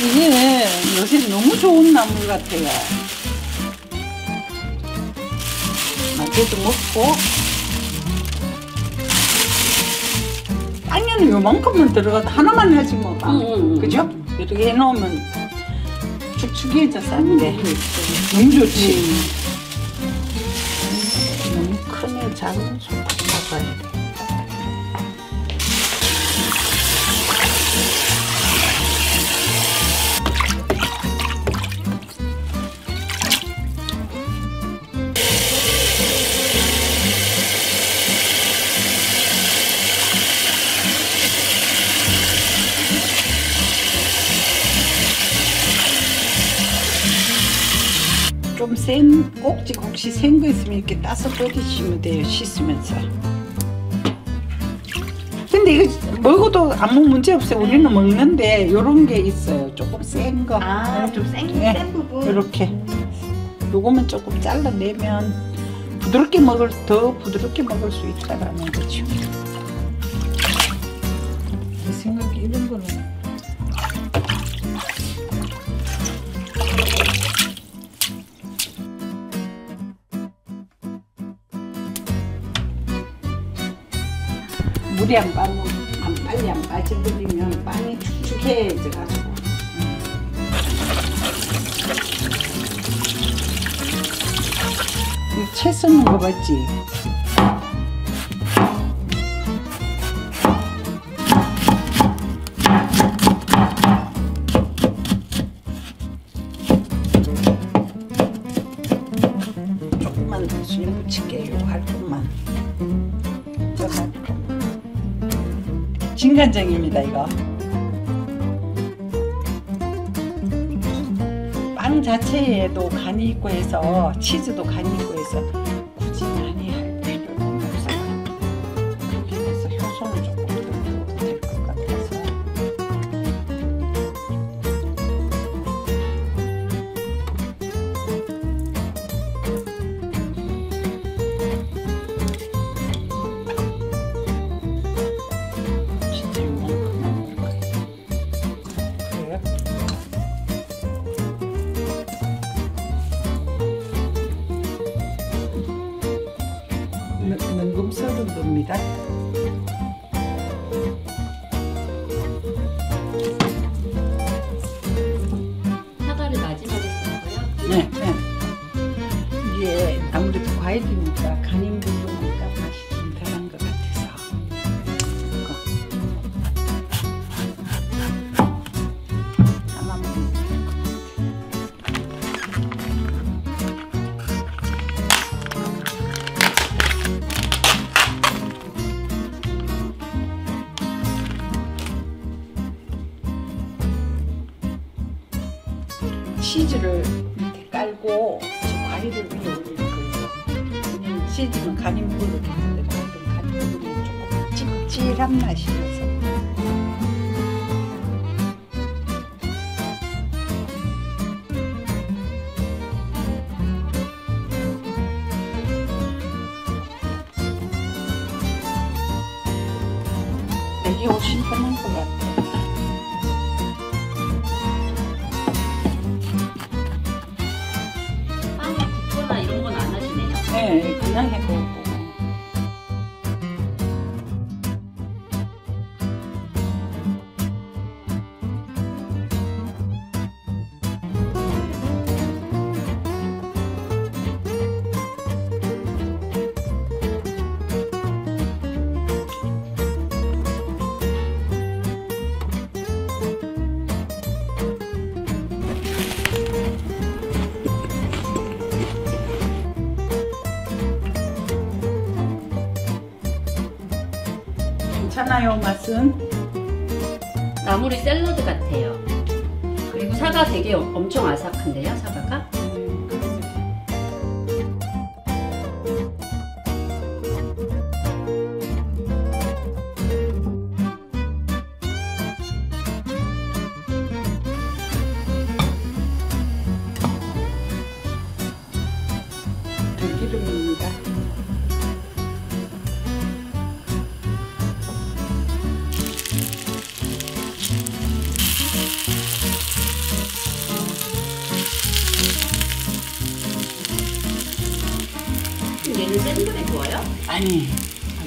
이게 요새 너무 좋은 나물 같아요. 맛도 먹고 빵에는 요만큼만 들어가도 하나만 하지 뭐 빵. 그죠? 이렇게 해놓으면 축축해져서 안 돼. 너무 좋지. 너무 크네. 작은 소금 먹어야 돼. 좀 센 꼭지 혹시 센 거 있으면 이렇게 따서 뿌리시면 돼요. 씻으면서. 근데 이거 먹어도 아무 문제 없어요. 우리는 먹는데 이런 게 있어요. 조금 센 거. 아, 좀 센 네. 부분. 이렇게. 요거만 조금 잘라내면 더 부드럽게 먹을 수 있다라는 거죠. 제 생각에 이런 거는. 물이 빨리 안 빠져버리면 빵이 축축해져가지고. 이 채 썰는 거 봤지? 조금만 더 수염 붙일게요. 할 것만. 진간장입니다. 이거 빵 자체에도 간이 있고 해서 치즈도 간이 있고 해서 굳이 많이 할 필요는 없어요. 그렇게 해서 효소는 조금 더 넣어도 될 것 같아서. 능금 썰은 겁니다. 사과를 마지막에 쓰는 거요? 네, 네. 이게 아무래도 과일이니까 간인 부분이니까 맛이 좀 덜한 것 같아서. 하나만 넣으면 될 것 치즈를 밑에 깔고 과일을 위에 올릴 거예요. 왜냐면 치즈는 간이 묻었기 때문에 과일은 간이 묻으면 조금 찝찝한 맛이 나서. 이게 훨씬 편한 것 같아요. 이런 건 안 하시네요. 네, 그냥 해보고. 괜찮아요, 맛은? 나물이 샐러드 같아요. 그리고 사과 되게 엄청 아삭한데요, 사과가? 들기름입니다.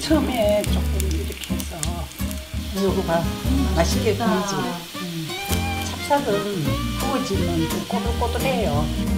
처음에 조금 이렇게 해서 이거 봐 맛있게 보이지. 찹쌀은 구워지면 좀 꼬들꼬들해요.